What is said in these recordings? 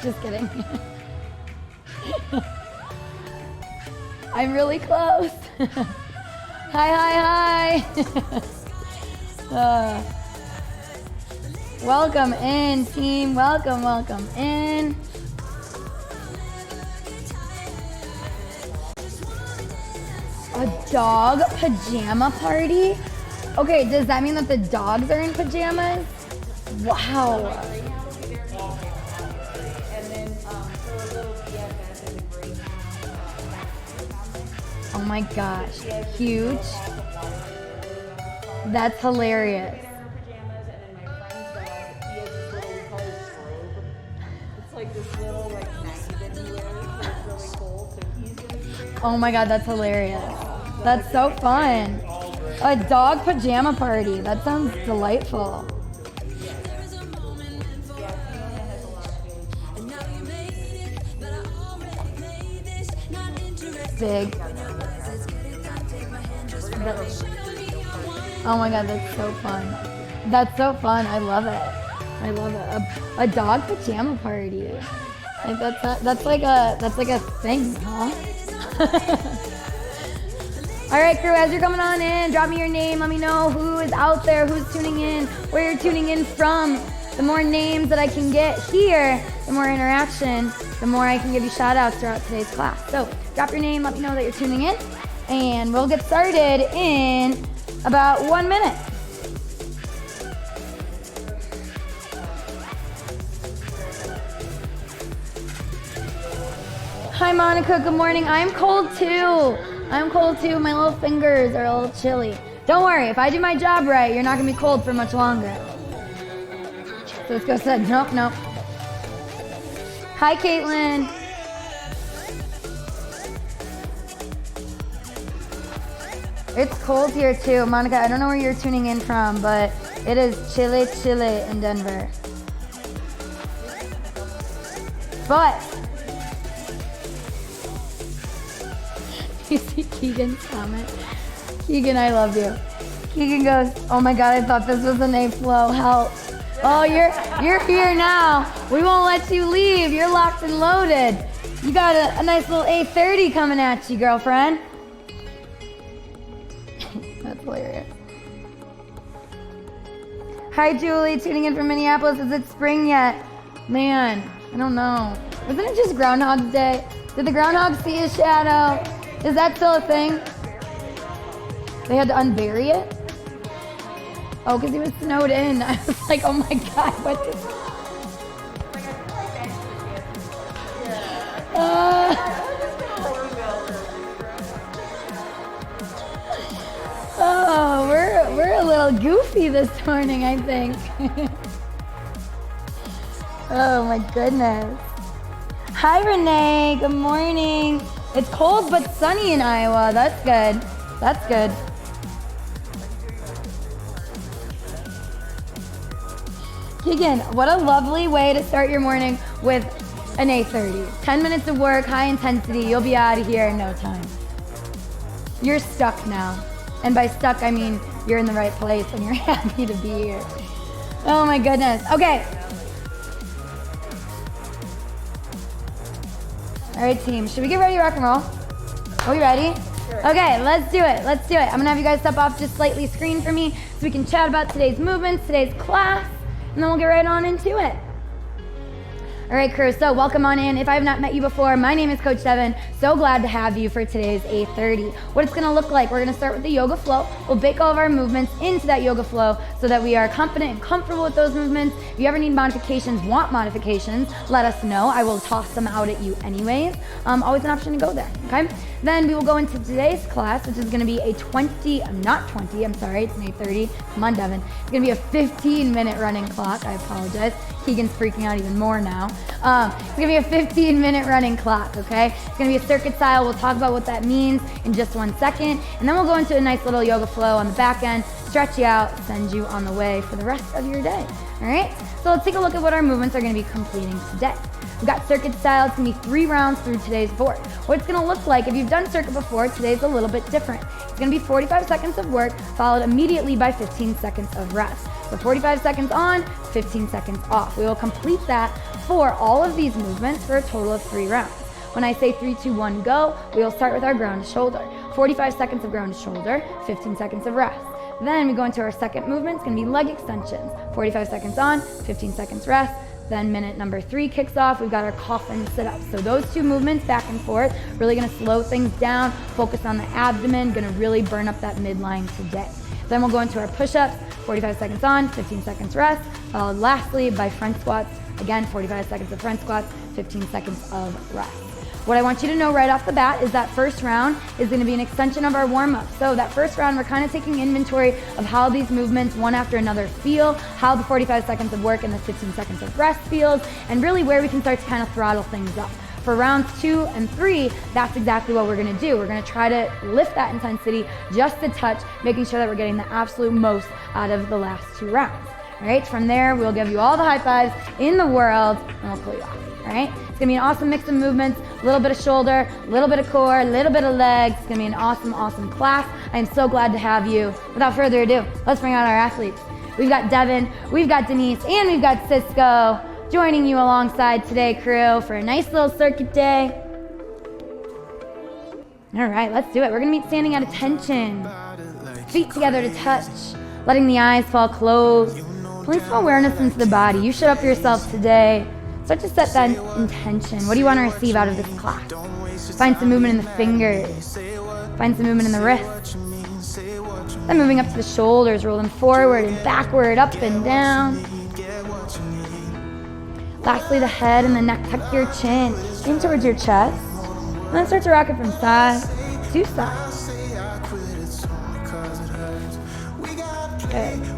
Just kidding. I'm really close. Hi. Welcome in, team. Welcome in. A dog pajama party? Okay, does that mean that the dogs are in pajamas? Wow. Oh my gosh, huge. That's hilarious. Oh my god, that's hilarious. That's so fun. A dog pajama party. That sounds delightful. Big. Oh my god, that's so fun. That's so fun. I love it. A dog pajama party. Like that's like a thing, huh? All right, crew, as you're coming on in, drop me your name. Let me know who is out there, who's tuning in, where you're tuning in from. The more names that I can get here, the more interaction, the more I can give you shout outs throughout today's class. So drop your name, let me know that you're tuning in, and we'll get started in about 1 minute. Hi, Monica. Good morning. I'm cold too. My little fingers are a little chilly. Don't worry. If I do my job right, you're not going to be cold for much longer. So let's go sit. Nope. Hi, Caitlin. It's cold here too. Monica, I don't know where you're tuning in from, but it is chilly in Denver. But you see Keegan's comment? Keegan, I love you. Keegan goes, oh my god, I thought this was an A flow. Help. Oh, you're here now. We won't let you leave. You're locked and loaded. You got a nice little A30 coming at you, girlfriend. That's hilarious. Hi, Julie, tuning in from Minneapolis. Is it spring yet? Man, I don't know. Wasn't it just Groundhog's Day? Did the groundhog see his shadow? Is that still a thing? They had to unbury it? Oh, because he was snowed in. I was like, oh my god, what the... Oh, we're a little goofy this morning, I think. Oh my goodness. Hi, Renee. Good morning. It's cold but sunny in Iowa. That's good. Keegan, what a lovely way to start your morning with an A30. 10 minutes of work, high intensity. You'll be out of here in no time. You're stuck now. And by stuck, I mean you're in the right place and you're happy to be here. Oh my goodness. Okay. All right, team. Should we get ready to rock and roll? Are we ready? Sure. Okay, let's do it. I'm going to have you guys step off just slightly screen for me so we can chat about today's movements, today's class, and then we'll get right on into it. All right, crew, so welcome on in. If I have not met you before, my name is Coach Devyn. So glad to have you for today's A30. What it's gonna look like, we're gonna start with the yoga flow. We'll bake all of our movements into that yoga flow so that we are confident and comfortable with those movements. If you ever need modifications, want modifications, let us know. I will toss them out at you anyways. Always an option to go there, okay? Then we will go into today's class, which is gonna be a it's an A30. Come on, Devyn. It's gonna be a 15-minute running clock. I apologize. Keegan's freaking out even more now. It's gonna be a 15-minute running clock, okay? It's gonna be a circuit style. We'll talk about what that means in just 1 second. And then we'll go into a nice little yoga flow on the back end, stretch you out, send you on the way for the rest of your day, all right? So let's take a look at what our movements are gonna be completing today. We've got circuit style. It's gonna be 3 rounds through today's board. What it's gonna look like, if you've done circuit before, today's a little bit different. It's gonna be 45 seconds of work, followed immediately by 15 seconds of rest. So 45 seconds on, 15 seconds off. We will complete that for all of these movements for a total of 3 rounds. When I say 3, 2, 1, go, we will start with our ground to shoulder. 45 seconds of ground to shoulder, 15 seconds of rest. Then we go into our second movement. It's going to be leg extensions. 45 seconds on, 15 seconds rest. Then minute number 3 kicks off. We've got our coffin sit-ups. So those 2 movements back and forth, really going to slow things down, focus on the abdomen, going to really burn up that midline today. Then we'll go into our push-ups, 45 seconds on, 15 seconds rest, followed lastly by front squats. Again, 45 seconds of front squats, 15 seconds of rest. What I want you to know right off the bat is that first round is going to be an extension of our warm-up. So that first round, we're kind of taking inventory of how these movements one after another feel, how the 45 seconds of work and the 15 seconds of rest feels, and really where we can start to kind of throttle things up. For rounds 2 and 3, that's exactly what we're going to do. We're going to try to lift that intensity just a touch, making sure that we're getting the absolute most out of the last 2 rounds. All right, from there, we'll give you all the high fives in the world, and we'll pull you off. All right, it's gonna be an awesome mix of movements, a little bit of shoulder, a little bit of core, a little bit of legs. It's gonna be an awesome, awesome class. I am so glad to have you. Without further ado, let's bring out our athletes. We've got Devyn, we've got Denise, and we've got Cisco joining you alongside today, crew, for a nice little circuit day. All right, let's do it. We're gonna meet standing at attention. Feet together to touch, letting the eyes fall closed. Pulling some awareness into the body. You showed up for yourself today. Start to set that intention. What do you want to receive out of this class? Find some movement in the fingers. Find some movement in the wrists. Then moving up to the shoulders, rolling forward and backward, up and down. Lastly, the head and the neck. Tuck your chin in towards your chest. And then start to rock it from side to side. Good.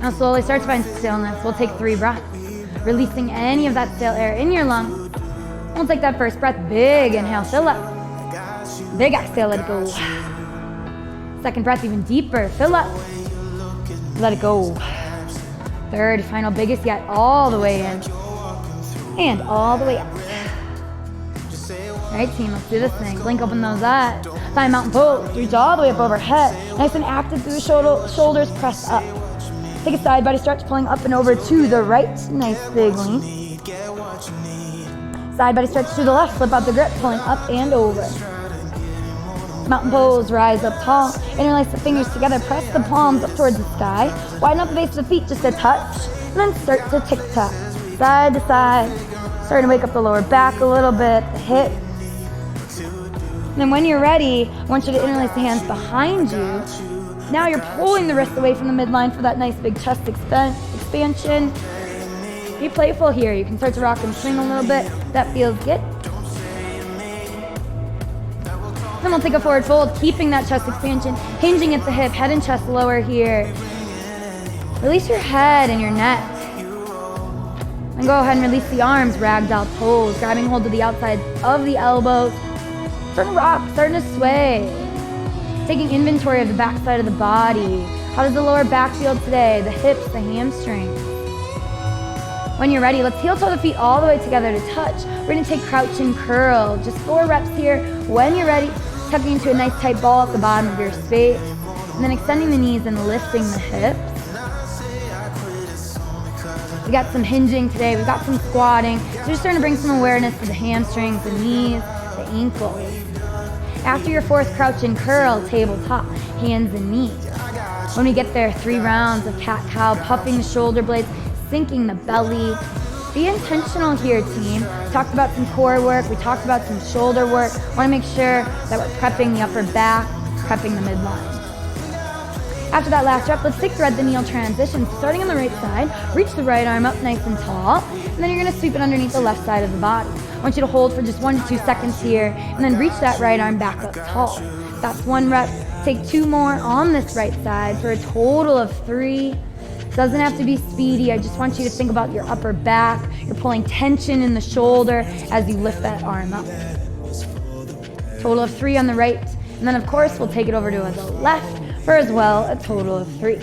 Now slowly start to find stillness. We'll take 3 breaths, releasing any of that stale air in your lungs. We'll take that first breath, big inhale, fill up. Big exhale, let it go. Second breath, even deeper, fill up. Let it go. Third, final, biggest yet, all the way in. And all the way up. All right, team, let's do this thing. Blink open those eyes. Find mountain pose, reach all the way up overhead. Nice and active through the shoulders, press up. Take a side body stretch, pulling up and over to the right. Nice big lean. Side body stretch to the left, flip out the grip, pulling up and over. Mountain pose, rise up tall. Interlace the fingers together, press the palms up towards the sky. Widen up the base of the feet just a touch. And then start to tick-tock, side to side. Starting to wake up the lower back a little bit, the hips. And then when you're ready, I want you to interlace the hands behind you. Now you're pulling the wrist away from the midline for that nice big chest expansion. Be playful here. You can start to rock and swing a little bit. That feels good. Then we'll take a forward fold, keeping that chest expansion, hinging at the hip, head and chest lower here. Release your head and your neck. And go ahead and release the arms, ragdoll pose, grabbing hold of the outside of the elbows. Starting to rock, starting to sway. Taking inventory of the back side of the body. How does the lower back feel today? The hips, the hamstrings. When you're ready, let's heel toe the feet all the way together to touch. We're gonna take crouch and curl. Just 4 reps here. When you're ready, tucking into a nice tight ball at the bottom of your space. And then extending the knees and lifting the hips. We got some hinging today. We got some squatting. So just starting to bring some awareness to the hamstrings, the knees, the ankles. After your 4th crouch and curl, tabletop, hands and knees. When we get there, 3 rounds of cat-cow, puffing the shoulder blades, sinking the belly. Be intentional here, team. We talked about some core work. We talked about some shoulder work. Want to make sure that we're prepping the upper back, prepping the midline. After that last rep, let's take thread the kneel transition. Starting on the right side, reach the right arm up nice and tall, and then you're going to sweep it underneath the left side of the body. I want you to hold for just 1 to 2 seconds here, and then reach that right arm back up tall. That's 1 rep. Take 2 more on this right side for a total of 3. Doesn't have to be speedy. I just want you to think about your upper back. You're pulling tension in the shoulder as you lift that arm up. Total of 3 on the right, and then of course we'll take it over to the left for as well a total of 3.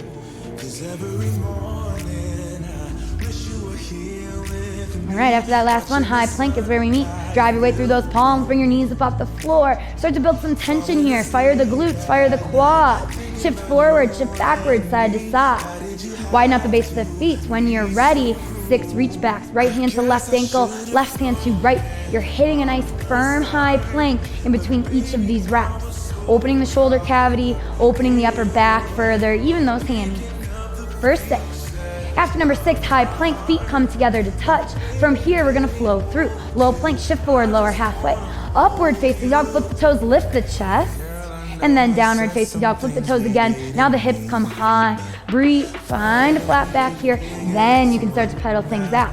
All right, after that last one, high plank is where we meet. Drive your way through those palms, bring your knees up off the floor. Start to build some tension here. Fire the glutes, fire the quads. Shift forward, shift backward, side to side. Widen out the base of the feet. When you're ready, 6 reach backs. Right hand to left ankle, left hand to right. You're hitting a nice firm high plank in between each of these reps. Opening the shoulder cavity, opening the upper back further, even those hammies. For 6. After number 6, high plank, feet come together to touch. From here, we're gonna flow through. Low plank, shift forward, lower halfway. Upward facing dog, flip the toes, lift the chest. And then downward facing dog, flip the toes again. Now the hips come high. Breathe, find a flat back here. Then you can start to pedal things out.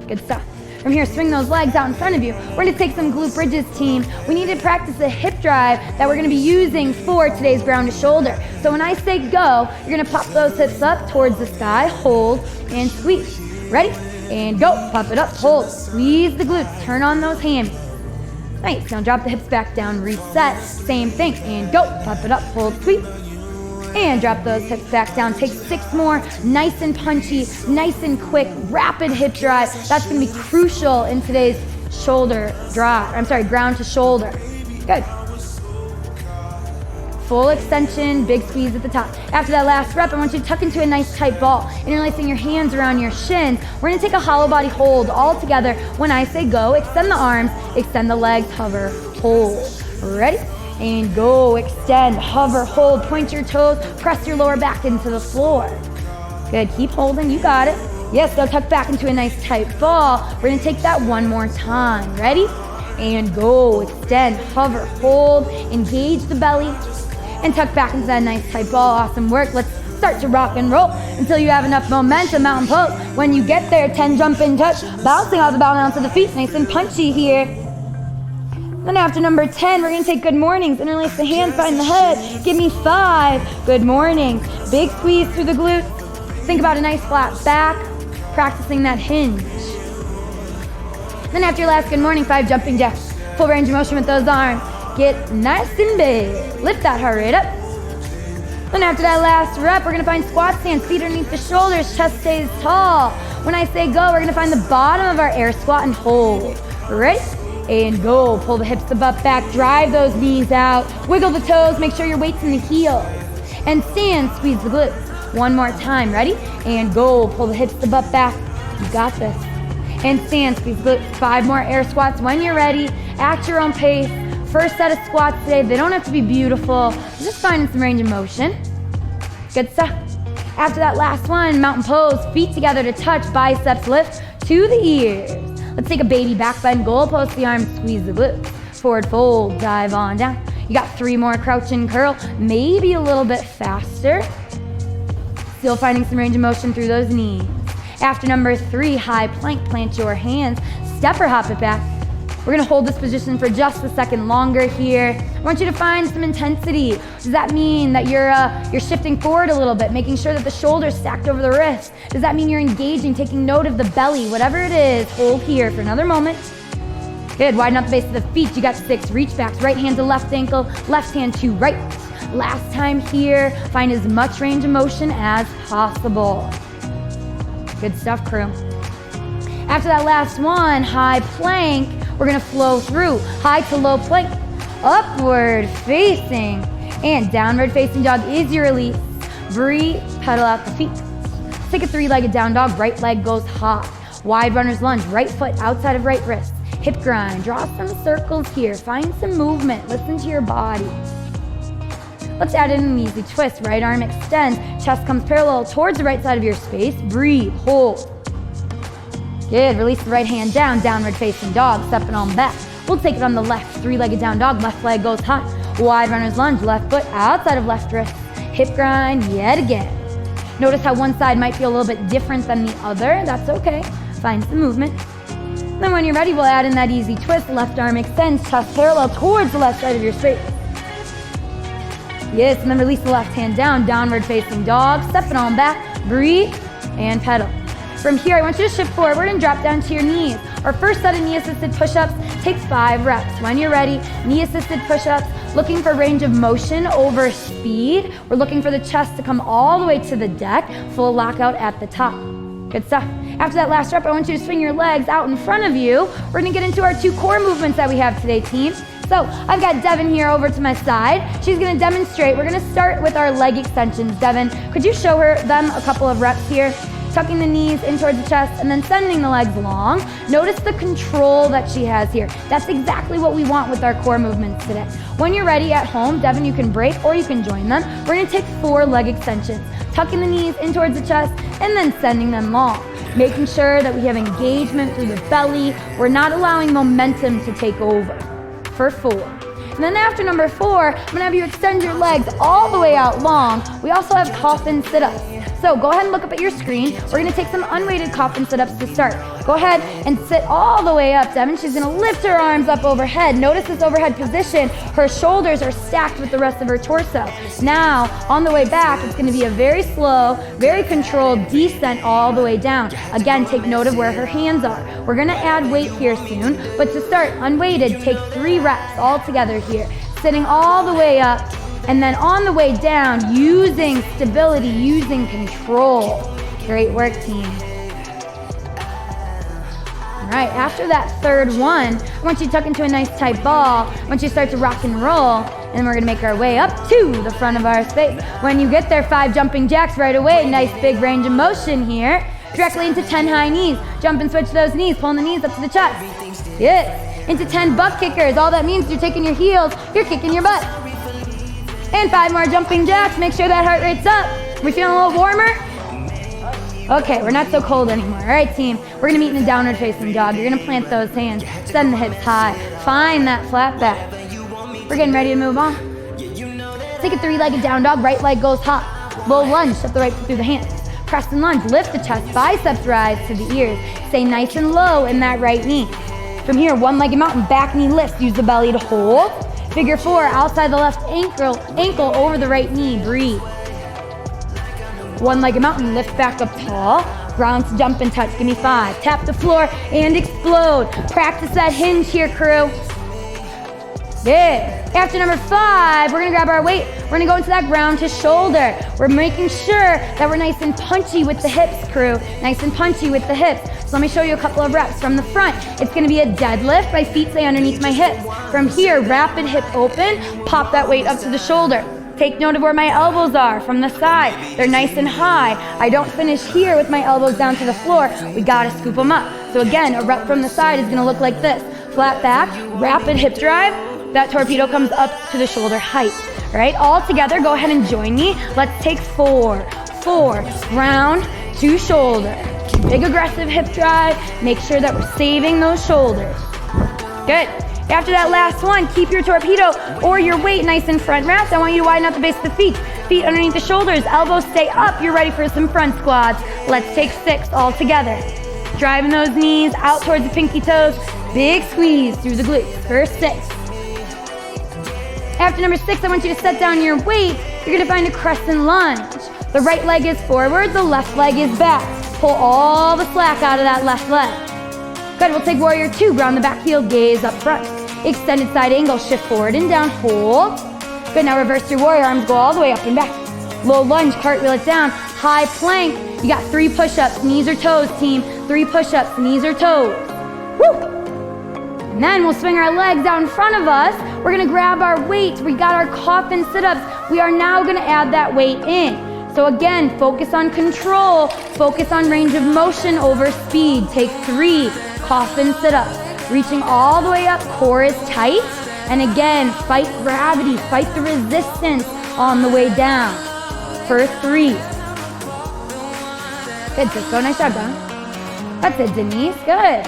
Good stuff. From here, swing those legs out in front of you. We're gonna take some glute bridges, team. We need to practice a hip drive that we're gonna be using for today's ground to shoulder. So when I say go, you're gonna pop those hips up towards the sky, hold, and squeeze. Ready? And go. Pop it up, hold, squeeze the glutes, turn on those hammies. Nice, now drop the hips back down, reset, same thing, and go. Pop it up, hold, squeeze. And drop those hips back down. Take 6 more, nice and punchy, nice and quick, rapid hip drive. That's gonna be crucial in today's shoulder drive. Ground to shoulder. Good. Full extension, big squeeze at the top. After that last rep, I want you to tuck into a nice tight ball, interlacing your hands around your shins. We're gonna take a hollow body hold all together. When I say go, extend the arms, extend the legs, hover, hold. Ready? And go, extend, hover, hold, point your toes, press your lower back into the floor. Good, keep holding, you got it. Yes, go tuck back into a nice tight ball. We're gonna take that one more time. Ready? And go, extend, hover, hold, engage the belly, and tuck back into that nice tight ball. Awesome work. Let's start to rock and roll until you have enough momentum. Mountain pose. When you get there, 10 jump and touch, bouncing off the balance of the feet, nice and punchy here. Then after number 10, we're gonna take good mornings. Interlace the hands behind the head. Give me 5 good mornings. Big squeeze through the glutes. Think about a nice flat back, practicing that hinge. Then after your last good morning, 5 jumping jacks. Full range of motion with those arms. Get nice and big. Lift that heart rate up. Then after that last rep, we're gonna find squat stance, feet underneath the shoulders, chest stays tall. When I say go, we're gonna find the bottom of our air squat and hold. Ready? And go. Pull the hips to butt back, drive those knees out, wiggle the toes, make sure your weight's in the heels. And stand, squeeze the glutes. One more time, ready? And go. Pull the hips to butt back. You got this. And stand, squeeze the glutes. 5 more air squats when you're ready, at your own pace. First set of squats today, they don't have to be beautiful. Just finding some range of motion. Good stuff. After that last one, mountain pose, feet together to touch, biceps lift to the ears. Let's take a baby back bend, goal post the arms, squeeze the glutes. Forward fold, dive on down. You got 3 more crouch and curl, maybe a little bit faster. Still finding some range of motion through those knees. After number 3, high plank, plant your hands, step or hop it back. We're gonna hold this position for just a second longer here. I want you to find some intensity. Does that mean that you're shifting forward a little bit, making sure that the shoulders stacked over the wrist? Does that mean you're engaging, taking note of the belly? Whatever it is, hold here for another moment. Good, widen up the base of the feet. You got 6 reach backs. Right hand to left ankle, left hand to right. Last time here, find as much range of motion as possible. Good stuff, crew. After that last one, high plank, we're gonna flow through. High to low plank, upward facing, and downward facing dog is your release. Breathe, pedal out the feet. Take a 3-legged down dog, right leg goes high. Wide runner's lunge, right foot outside of right wrist. Hip grind, draw some circles here. Find some movement, listen to your body. Let's add in an easy twist. Right arm extends, chest comes parallel towards the right side of your space. Breathe, hold. Good, release the right hand down, downward facing dog, stepping on back. We'll take it on the left, 3-legged down dog, left leg goes high. Wide runner's lunge, left foot outside of left wrist. Hip grind yet again. Notice how one side might feel a little bit different than the other. That's okay, find some movement. Then when you're ready, we'll add in that easy twist. Left arm extends, chest parallel towards the left side of your space. Yes, and then release the left hand down, downward facing dog, stepping on back, breathe, and pedal. From here, I want you to shift forward and drop down to your knees. Our first set of knee-assisted push-ups takes 5 reps. When you're ready, knee-assisted push-ups, looking for range of motion over speed. We're looking for the chest to come all the way to the deck, full lockout at the top. Good stuff. After that last rep, I want you to swing your legs out in front of you. We're gonna get into our 2 core movements that we have today, team. So I've got Devyn here over to my side. She's gonna demonstrate. We're gonna start with our leg extensions. Devyn, could you show them a couple of reps here? tucking the knees in towards the chest, and then sending the legs long. Notice the control that she has here. That's exactly what we want with our core movements today. When you're ready at home, Devyn, you can break or you can join them. We're gonna take 4 leg extensions, tucking the knees in towards the chest, and then sending them long. Making sure that we have engagement through the belly. We're not allowing momentum to take over. For 4. And then after number 4, I'm gonna have you extend your legs all the way out long. We also have coffin sit-ups. So go ahead and look up at your screen. We're gonna take some unweighted coffin sit-ups to start. Go ahead and sit all the way up, Devyn. She's gonna lift her arms up overhead. Notice this overhead position. Her shoulders are stacked with the rest of her torso. Now, on the way back, it's gonna be a very slow, very controlled descent all the way down. Again, take note of where her hands are. We're gonna add weight here soon, but to start, unweighted, take 3 reps all together here. Sitting all the way up, and then on the way down, using stability, using control. Great work, team. All right, after that third one, I want you to tuck into a nice tight ball. I want you to start to rock and roll, and we're gonna make our way up to the front of our space. When you get there, 5 jumping jacks right away. Nice big range of motion here. Directly into 10 high knees. Jump and switch those knees, pulling the knees up to the chest. Yes. Into 10 butt kickers. All that means is you're taking your heels, you're kicking your butt. And 5 more jumping jacks. Make sure that heart rate's up. We feeling a little warmer? Okay, we're not so cold anymore. All right, team. We're gonna meet in a downward facing dog. You're gonna plant those hands, send the hips high. Find that flat back. We're getting ready to move on. Take a 3-legged down dog. Right leg goes hop. Low lunge, step the right foot through the hands. Press and lunge, lift the chest, biceps rise to the ears. Stay nice and low in that right knee. From here, 1-legged mountain, back knee lifts. Use the belly to hold. Figure 4, outside the left ankle over the right knee, breathe. 1-legged mountain, lift back up tall. Ground to jump and touch, give me 5. Tap the floor and explode. Practice that hinge here, crew. Good. After number 5, we're gonna grab our weight. We're gonna go into that ground to shoulder. We're making sure that we're nice and punchy with the hips, crew. Nice and punchy with the hips. So let me show you a couple of reps. From the front, it's gonna be a deadlift. My feet stay underneath my hips. From here, rapid hip open, pop that weight up to the shoulder. Take note of where my elbows are from the side. They're nice and high. I don't finish here with my elbows down to the floor. We gotta scoop them up. So again, a rep from the side is gonna look like this. Flat back, rapid hip drive. That torpedo comes up to the shoulder height. All right, all together, go ahead and join me. Let's take 4. 4, round to shoulder. Big aggressive hip drive. Make sure that we're saving those shoulders. Good. After that last one, keep your torpedo or your weight nice in front wrapped. I want you to widen out the base of the feet. Feet underneath the shoulders, elbows stay up. You're ready for some front squats. Let's take 6 all together. Driving those knees out towards the pinky toes. Big squeeze through the glutes for 6. After number 6, I want you to set down your weight. You're gonna find a crescent lunge. The right leg is forward, the left leg is back. Pull all the slack out of that left leg. Good, we'll take warrior 2, ground the back heel, gaze up front. Extended side angle, shift forward and down, hold. Good, now reverse your warrior, arms go all the way up and back. Low lunge, cartwheel it down. High plank, you got 3 push-ups, knees or toes, team. 3 push-ups, knees or toes. Woo! And then we'll swing our legs out in front of us. We're gonna grab our weights. We got our coffin sit-ups. We are now gonna add that weight in. So again, focus on control. Focus on range of motion over speed. Take 3 coffin sit-ups. Reaching all the way up, core is tight. And again, fight gravity, fight the resistance on the way down. For 3. Good, Cisco, nice job, Donna. That's it, Denise, good.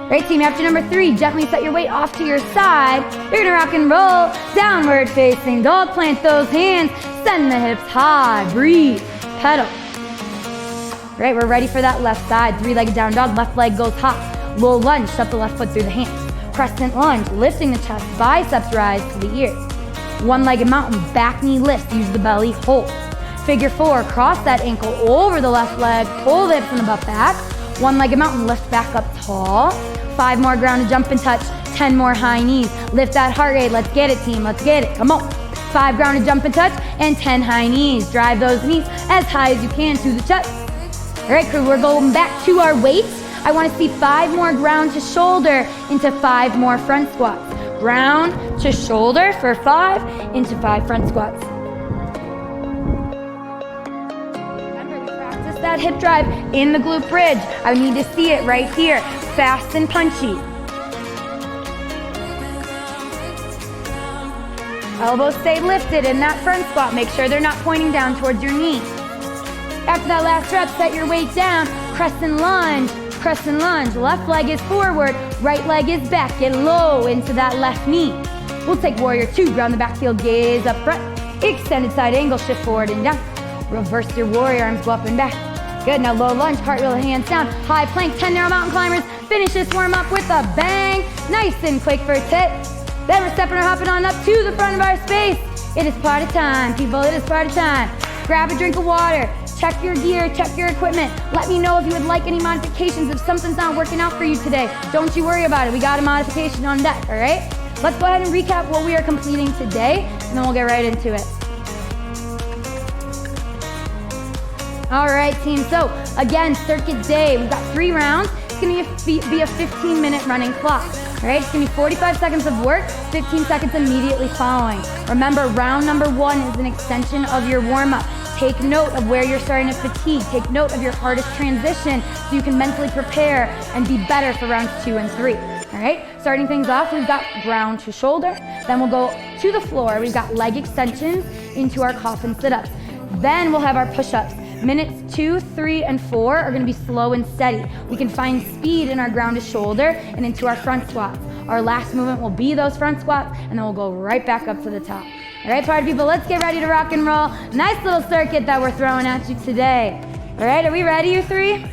Great, team. After number 3, gently set your weight off to your side. You're gonna rock and roll, downward facing dog. Plant those hands, send the hips high, breathe, pedal. Great, we're ready for that left side. 3-legged down dog, left leg goes hop. Low lunge, step the left foot through the hands. Crescent lunge, lifting the chest, biceps rise to the ears. 1-legged mountain, back knee lift, use the belly, hold. Figure 4, cross that ankle over the left leg, pull the hips and the butt back. 1-legged mountain, lift back up tall. 5 more ground to jump and touch. 10 more high knees. Lift that heart rate. Let's get it, team. Let's get it. Come on. 5 ground to jump and touch, and 10 high knees. Drive those knees as high as you can to the chest. All right, crew, we're going back to our weights. I want to see 5 more ground to shoulder into 5 more front squats. Ground to shoulder for 5 into 5 front squats. Remember, the practice that hip drive in the glute bridge. I need to see it right here. Fast and punchy. Elbows stay lifted in that front squat. Make sure they're not pointing down towards your knee. After that last rep, set your weight down. Crescent lunge, crescent lunge. Left leg is forward, right leg is back. Get low into that left knee. We'll take warrior 2. Ground the back heel, gaze up front. Extended side angle, shift forward and down. Reverse your warrior, arms go up and back. Good, now low lunge, cartwheel, hands down. High plank, 10 narrow mountain climbers. Finish this warm up with a bang. Nice and quick first hit. Then we're stepping or hopping on up to the front of our space. It is party time, people, it is party time. Grab a drink of water, check your gear, check your equipment. Let me know if you would like any modifications if something's not working out for you today. Don't you worry about it, we got a modification on deck, all right? Let's go ahead and recap what we are completing today, and then we'll get right into it. All right, team, so again, circuit day. We've got 3 rounds. It's gonna be a 15-minute running clock. All right, it's gonna be 45 seconds of work, 15 seconds immediately following. Remember, round number 1 is an extension of your warm-up. Take note of where you're starting to fatigue. Take note of your hardest transition so you can mentally prepare and be better for rounds 2 and 3. All right, starting things off, we've got ground to shoulder. Then we'll go to the floor. We've got leg extensions into our coffin sit-ups. Then we'll have our push-ups. Minutes 2, 3, and 4 are gonna be slow and steady. We can find speed in our ground to shoulder and into our front squats. Our last movement will be those front squats, and then we'll go right back up to the top. All right, party people, let's get ready to rock and roll. Nice little circuit that we're throwing at you today. All right, are we ready, you 3?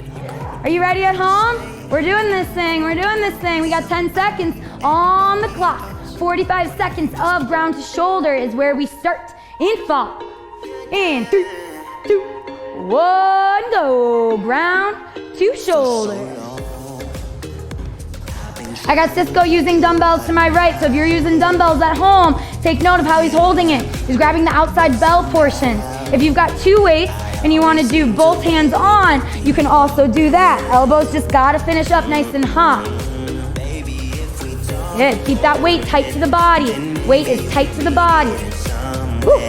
Are you ready at home? We're doing this thing, we're doing this thing. We got 10 seconds on the clock. 45 seconds of ground to shoulder is where we start. In fall. In 3, 2, 1, go. Ground to shoulder. I got Cisco using dumbbells to my right, so if you're using dumbbells at home, take note of how he's holding it. He's grabbing the outside bell portion. If you've got 2 weights and you want to do both hands on, you can also do that. Elbows just gotta finish up nice and high. Good, keep that weight tight to the body. Weight is tight to the body. Woo.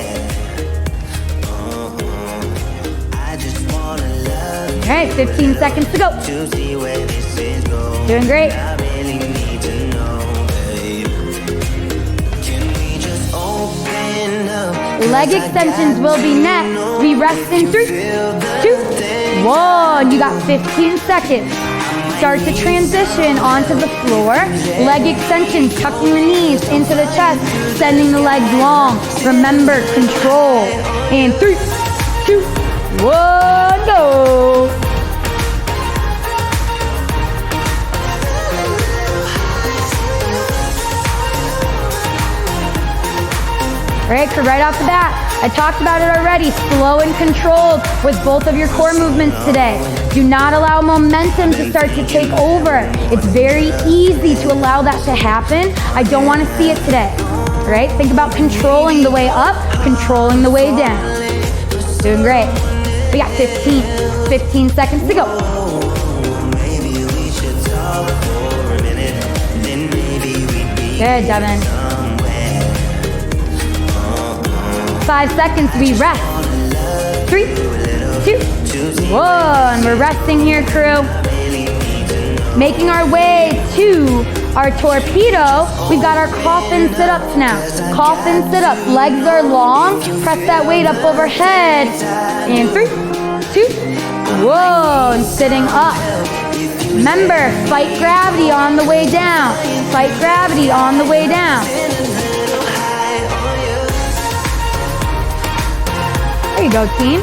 All right, 15 seconds to go. Doing great. Leg extensions will be next. We rest in 3, 2, 1. You got 15 seconds. Start to transition onto the floor. Leg extensions, tucking the knees into the chest, sending the legs long. Remember, control. And 3, 2, 1, go. All right, so right off the bat, I talked about it already, slow and controlled with both of your core movements today. Do not allow momentum to start to take over. It's very easy to allow that to happen. I don't want to see it today. All right, think about controlling the way up, controlling the way down. Doing great. We got 15 seconds to go. Good, Devyn. 5 seconds, we rest. 3, 2, 1. We're resting here, crew. Making our way to our torpedo. We've got our coffin sit-ups now. Coffin sit-ups, legs are long. Press that weight up overhead. And 3, 2, 1. Sitting up. Remember, fight gravity on the way down. Fight gravity on the way down. There you go, team.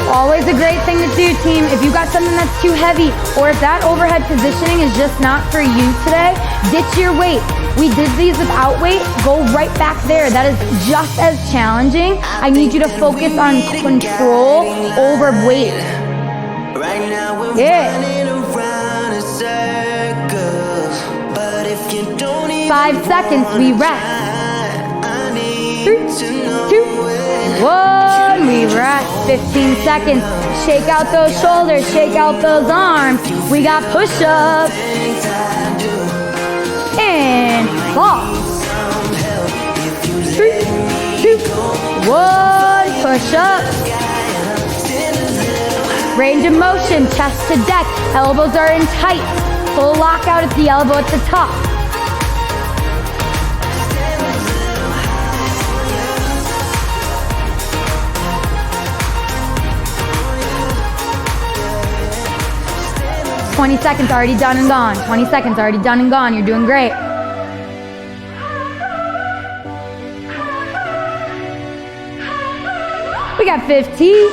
Always a great thing to do, team. If you got something that's too heavy, or if that overhead positioning is just not for you today, ditch your weight. We did these without weight. Go right back there. That is just as challenging. I need you to focus on control over weight. Yeah. 5 seconds, we rest. 3, 2, 1. We rest. 15 seconds. Shake out those shoulders. Shake out those arms. We got push-ups. And fall. 3, 2, 1. One, push up. Range of motion, chest to deck. Elbows are in tight. Full lockout at the elbow at the top. "20 seconds already done and gone. 20 seconds already done and gone. You're doing great. We got 15.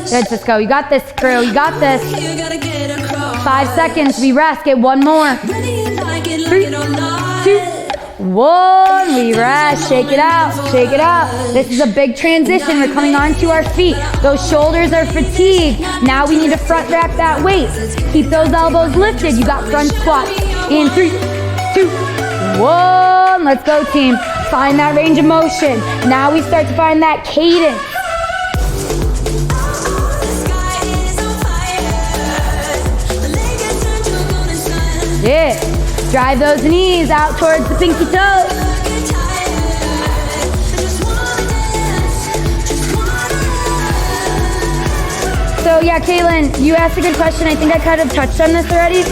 Good, Cisco. You got this, crew. You got this. 5 seconds. We rest. Get one more. 3, 2, 1. We rest. Shake it out. Shake it out. This is a big transition. We're coming onto our feet. Those shoulders are fatigued. Now we need to front rack that weight. Keep those elbows lifted. You got front squats. In 3, 2, 1. Let's go, team. Find that range of motion. Now we start to find that cadence. Yeah. Drive those knees out towards the pinky toes. So yeah, Caitlin, you asked a good question. I think I kind of touched on this already.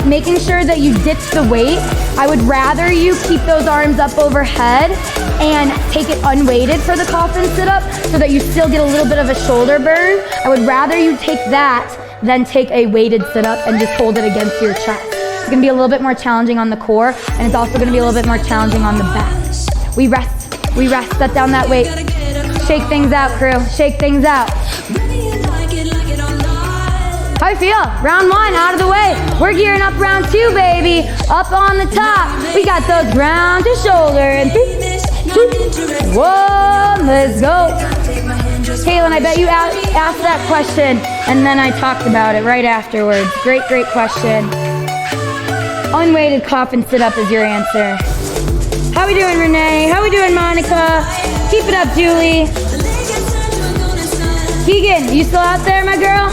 Making sure that you ditch the weight. I would rather you keep those arms up overhead and take it unweighted for the coffin sit-up so that you still get a little bit of a shoulder burn. I would rather you take that than take a weighted sit-up and just hold it against your chest. It's gonna be a little bit more challenging on the core, and it's also gonna be a little bit more challenging on the back. We rest, set down that weight. Shake things out, crew, shake things out. How you feel? Round 1 out of the way. We're gearing up round 2, baby. Up on the top. We got those ground to shoulder. And 3, 2, 1. Let's go. Caitlin, I bet you asked that question, and then I talked about it right afterwards. Great, great question. Unweighted coffin sit-up is your answer. How we doing, Renee? How we doing, Monica? Keep it up, Julie. Keegan, you still out there, my girl?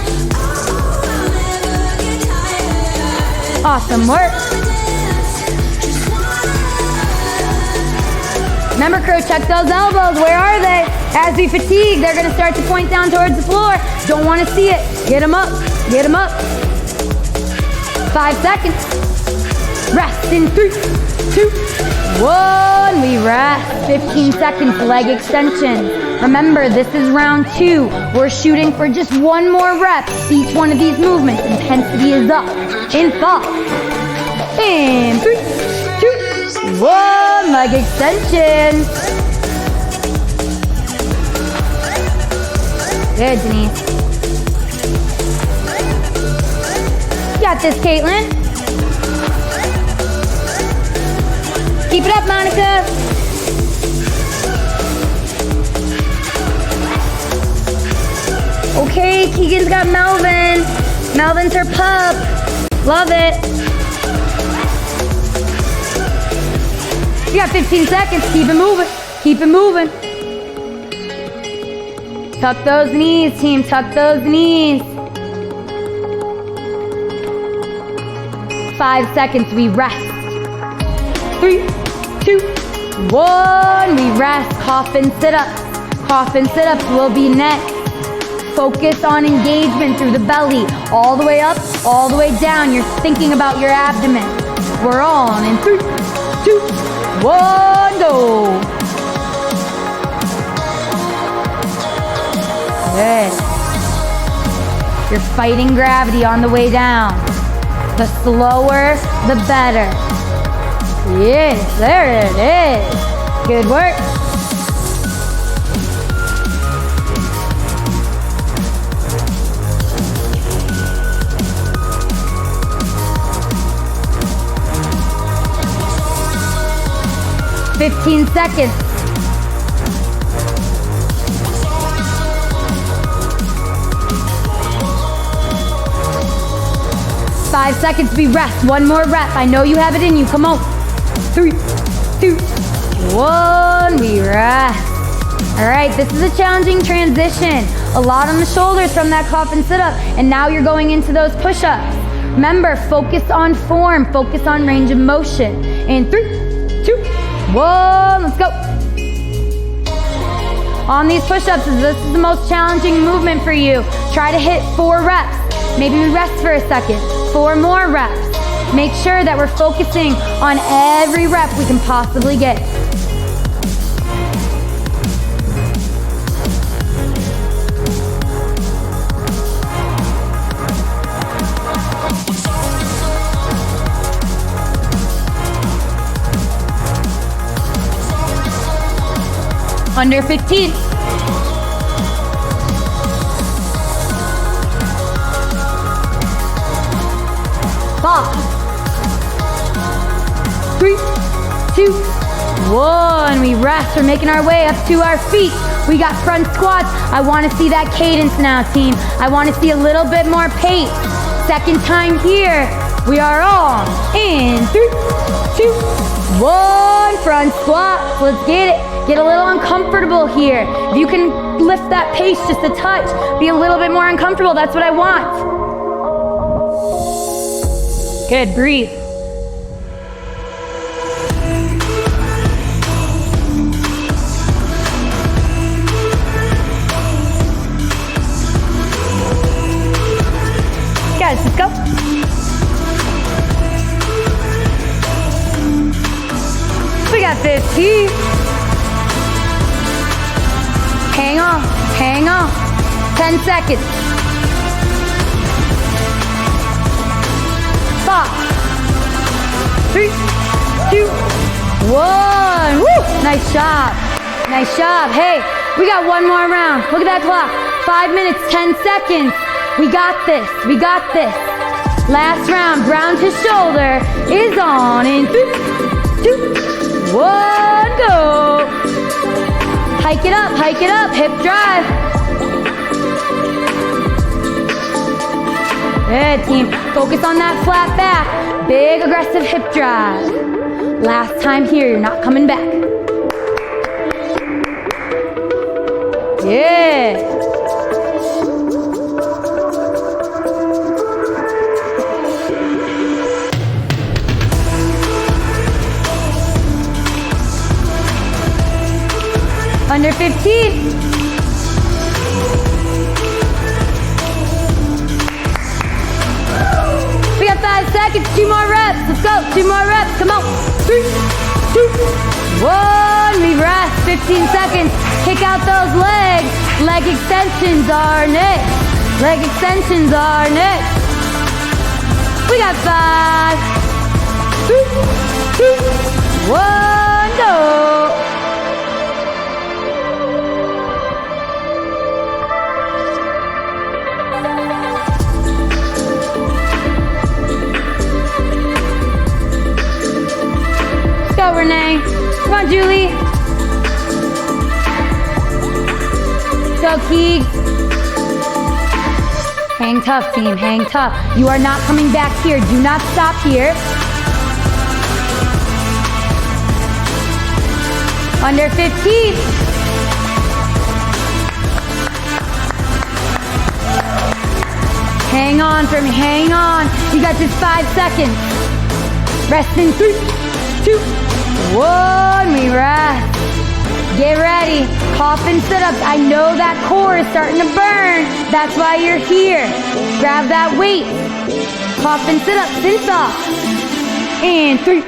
Awesome work. Remember, crew, check those elbows. Where are they? As we fatigue, they're going to start to point down towards the floor. Don't want to see it. Get them up. Get them up. 5 seconds. Rest in 3, 2, 1. We rest. 15 seconds, leg extension. Remember, this is round 2. We're shooting for just one more rep. Each one of these movements, intensity is up. In 5, in 3, 2, 1. Leg extension. Good, Denise. You got this, Caitlin. Keep it up, Monica. Okay, Keegan's got Melvin. Melvin's her pup. Love it. You got 15 seconds. Keep it moving. Keep it moving. Tuck those knees, team. Tuck those knees. 5 seconds. We rest. 3, 2, 1. We rest. Coffin sit-ups. Coffin sit-ups will be next. Focus on engagement through the belly. All the way up, all the way down. You're thinking about your abdomen. We're on in 3, 2, 1, go. Good. You're fighting gravity on the way down. The slower, the better. Yes, there it is. Good work. "15 seconds. "5 seconds. We rest. One more rep. I know you have it in you. Come on. 3, 2, 1. We rest. All right, this is a challenging transition. A lot on the shoulders from that coffin sit-up, and now you're going into those push-ups. Remember, focus on form. Focus on range of motion. In 3, 1, let's go. On these push-ups, this is the most challenging movement for you. Try to hit 4 reps. Maybe we rest for a second. 4 more reps. Make sure that we're focusing on every rep we can possibly get. Under 15. 5, 3, 2, 1. We rest. We're making our way up to our feet. We got front squats. I want to see that cadence now, team. I want to see a little bit more pace. Second time here. We are on. In 3, 2, 1. Front squat. Let's get it. Get a little uncomfortable here. If you can lift that pace just a touch, be a little bit more uncomfortable. That's what I want. Good, breathe. Guys, let's go. We got 15. Hang on, hang on. 10 seconds. 5, 3, 2, 1. Woo! Nice job. Nice job. Hey, we got one more round. Look at that clock. 5 minutes, 10 seconds. We got this. We got this. Last round, ground to shoulder is on. In 3, 2, 1, go. Hike it up, hip drive. Good, team. Focus on that flat back. Big aggressive hip drive. Last time here, you're not coming back. Yeah. Under 15. We got 5 seconds, 2 more reps. Let's go, 2 more reps, come on. 3, 2, 1. We rest, 15 seconds. Kick out those legs. Leg extensions are next. Leg extensions are next. We got 5, 3, 2, 1, go. Go, Renee. Come on, Julie. Go, Keeg. Hang tough, team. Hang tough. You are not coming back here. Do not stop here. Under 15. Hang on for me. Hang on. You got just 5 seconds. Rest in 3, 2, 1. We rest. Get ready. Coffin sit-ups. I know that core is starting to burn. That's why you're here. Grab that weight. Coffin sit-ups. Cinch off. And 3,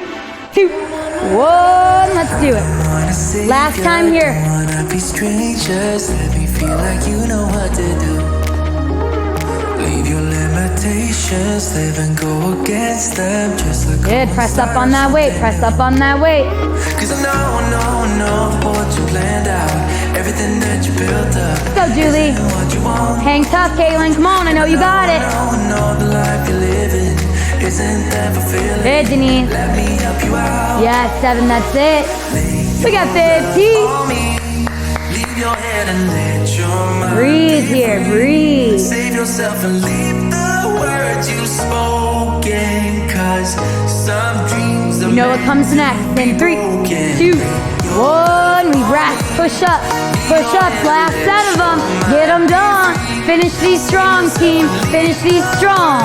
2, 1. Let's do it. Last time here. Wanna be strangers. Let me feel like you know what to do. Leave your limitations, live and go against them, just like good. Press up on that weight. Press up on that weight. Cause I know what you planned out, everything that you built up. Let's go, Julie. What you want. Hang tough, Caitlin. Come on, I know you got it. No, the life you're living isn't that fulfilling. Good, Denise. Let me help you out. Yeah, 7. That's it. We got 15. Leave your head and let your mind breathe here. Breathe. Save yourself and leave the words you've spoken. Cause some dreams you know what comes next. In 3, 2, 1. We rest. Push up. Push ups. Last set of them. Get them done. Finish Finish these strong, team. Finish these strong.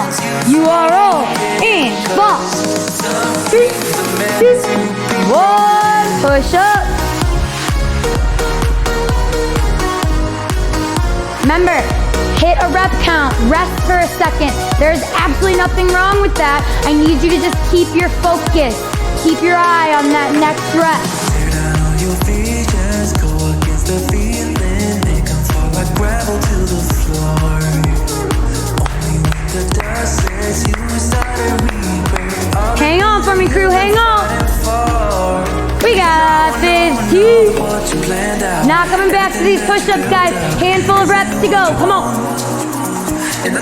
You are all in. 5, 3, 2, 1. Push up. Remember, hit a rep count. Rest for a second. There's absolutely nothing wrong with that. I need you to just keep your focus. Keep your eye on that next rep. Tear down all your features, go against the feeling, make them fall like gravel to the floor. Only when the dust sets you started rebirth. Hang on for me, crew, hang on. We got 15. What you planned out. Not coming back to these push-ups, guys. Handful of reps to go, come on. And I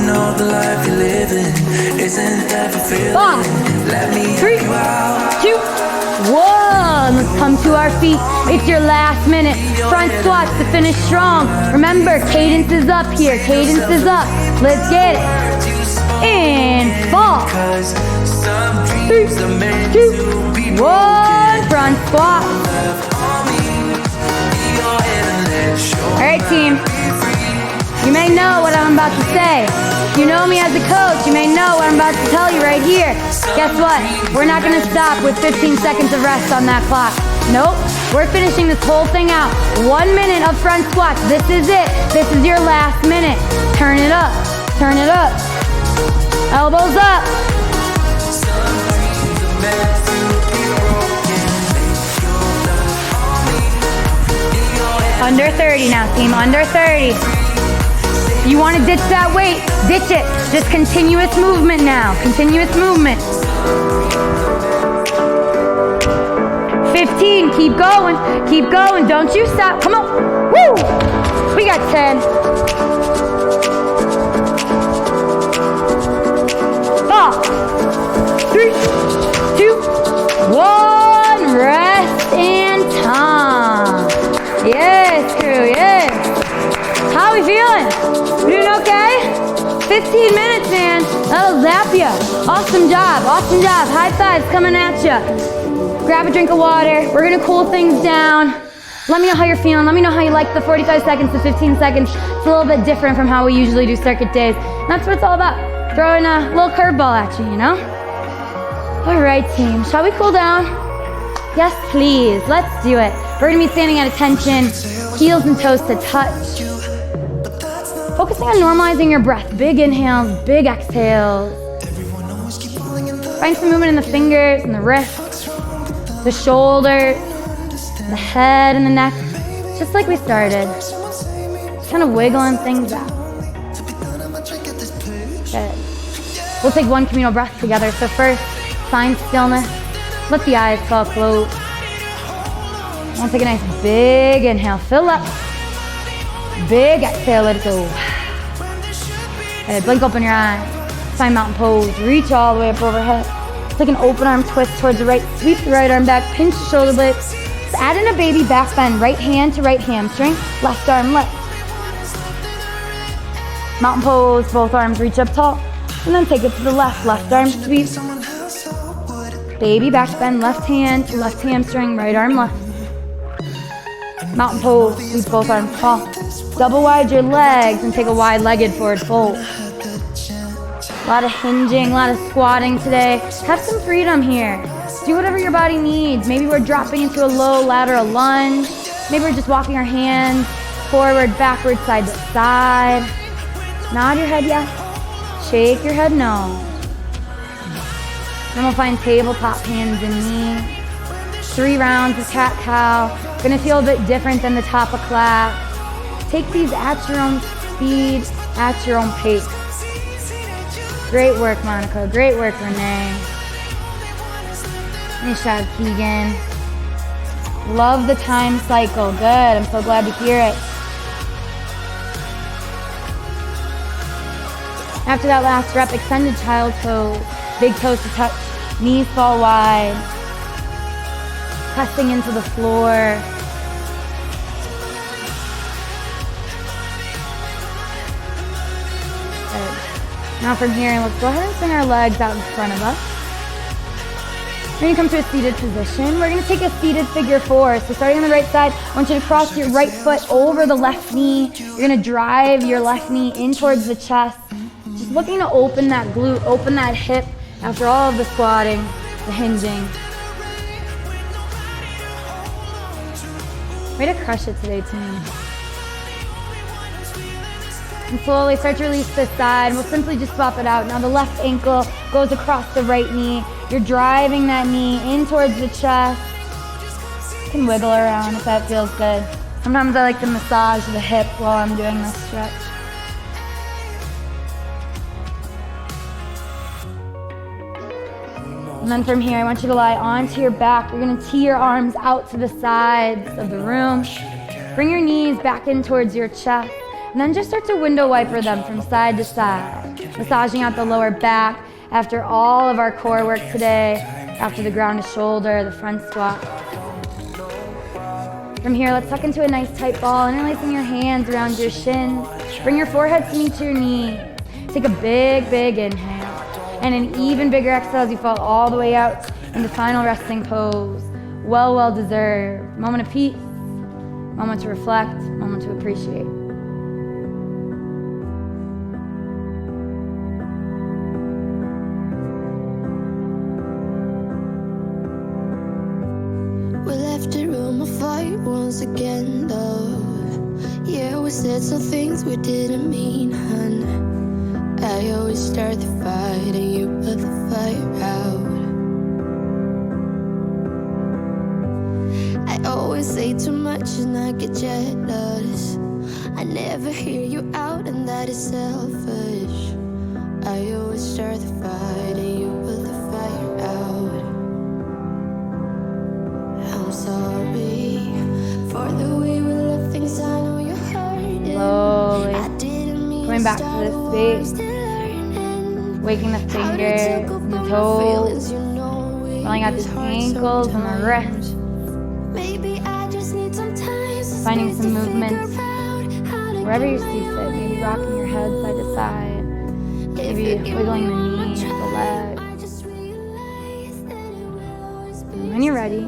know the life you're living isn't that fulfilling. 5, Let me 3, help you out. 2, 1. Let's come to our feet. It's your last minute. Front squats to finish strong. Remember, cadence is up here. Cadence is up. Let's get it. In 5, 3, 2, 1. Front squat. All right, team. You may know what I'm about to say. You know me as a coach. You may know what I'm about to tell you right here. Guess what? We're not going to stop with 15 seconds of rest on that clock. Nope. We're finishing this whole thing out. 1 minute of front squats. This is it. This is your last minute. Turn it up. Turn it up. Elbows up. Under 30 now, team. Under 30. You want to ditch that weight, ditch it. Just continuous movement now. Continuous movement. 15, keep going. Keep going. Don't you stop. Come on. Woo! We got 10. 5, 3, 2, 1. Rest and time. Yes, crew, yes. How we feeling? We doing okay? 15 minutes, man. That'll zap ya. Awesome job, awesome job. High fives coming at ya. Grab a drink of water. We're gonna cool things down. Let me know how you're feeling. Let me know how you like the 45 seconds to 15 seconds. It's a little bit different from how we usually do circuit days. That's what it's all about. Throwing a little curveball at you, you know? All right, team. Shall we cool down? Yes, please. Let's do it. We're gonna be standing at attention, heels and toes to touch. Focusing on normalizing your breath. Big inhales, big exhales. Find some movement in the fingers and the wrists, the shoulders, the head and the neck. Just like we started. Just kind of wiggling things out. Good. We'll take one communal breath together. So first, find stillness. Let the eyes fall closed. I'll take a nice big inhale. Fill up. Big exhale. Let it go. And blink open your eyes. Find mountain pose. Reach all the way up overhead. Take an open arm twist towards the right. Sweep the right arm back. Pinch the shoulder blades. Just add in a baby back bend. Right hand to right hamstring. Left arm left. Mountain pose. Both arms reach up tall. And then take it to the left. Left arm sweep. Baby back bend. Left hand to left hamstring. Right arm left. Mountain pose, sweep both arms tall. Double wide your legs and take a wide-legged forward fold. A lot of hinging, a lot of squatting today. Have some freedom here. Do whatever your body needs. Maybe we're dropping into a low lateral lunge. Maybe we're just walking our hands forward, backward, side to side. Nod your head yes. Shake your head no. Then we'll find tabletop hands and knees. 3 rounds of cat-cow. Gonna feel a bit different than the top of class. Take these at your own speed, at your own pace. Great work, Monica. Great work, Renee. Nice job, Keegan. Love the time cycle. Good. I'm so glad to hear it. After that last rep, extended child pose. Big toes to touch. Knees fall wide. Pressing into the floor. Good. Now from here, let's go ahead and swing our legs out in front of us. We're gonna come to a seated position. We're gonna take a seated figure four. So starting on the right side, I want you to cross your right foot over the left knee. You're gonna drive your left knee in towards the chest. Just looking to open that glute, open that hip after all of the squatting, the hinging. Way to crush it today, team. And slowly start to release this side. We'll simply just swap it out. Now the left ankle goes across the right knee. You're driving that knee in towards the chest. You can wiggle around if that feels good. Sometimes I like to massage the hip while I'm doing this stretch. And then from here, I want you to lie onto your back. You're gonna tee your arms out to the sides of the room. Bring your knees back in towards your chest. And then just start to window wiper them from side to side. Massaging out the lower back after all of our core work today, after the ground to shoulder, the front squat. From here, let's tuck into a nice tight ball, interlacing your hands around your shins. Bring your forehead to meet your knees. Take a big, big inhale. And an even bigger exhale as you fall all the way out into final resting pose. Well, well deserved. Moment of peace, moment to reflect, moment to appreciate. We left the room of fight once again, love. Yeah, we said some things we didn't mean, hun. I always start the fight and you put the fire out. I always say too much and I get jealous. I never hear you out and that is selfish. I always start the fight and you put the fire out. I'm sorry for the way we left things. I know you're hurting. Slowly I didn't mean coming back to this space. Waking the fingers and the toes, rolling out the ankles and the wrists, finding some movement wherever you see fit, maybe rocking your head side to side, maybe wiggling the knee or the leg. And when you're ready,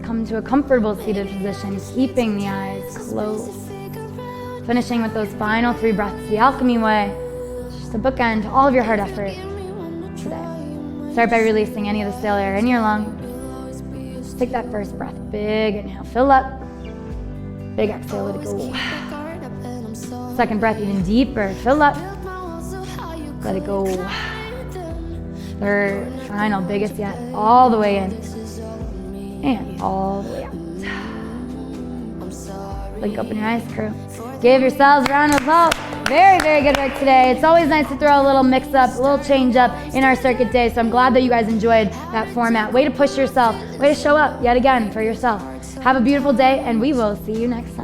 come to a comfortable seated position, keeping the eyes closed, finishing with those final 3 breaths the alchemy way. To bookend all of your hard effort today. Start by releasing any of the stale air in your lungs. Just take that first breath. Big inhale, fill up. Big exhale, let it go. Second breath, even deeper, fill up. Let it go. Third, final, biggest yet, all the way in. And all the way out. Blink open your eyes, crew. Give yourselves a round of applause. Very, very good work today. It's always nice to throw a little mix up, a little change up in our circuit day. So I'm glad that you guys enjoyed that format. Way to push yourself. Way to show up yet again for yourself. Have a beautiful day, and we will see you next time.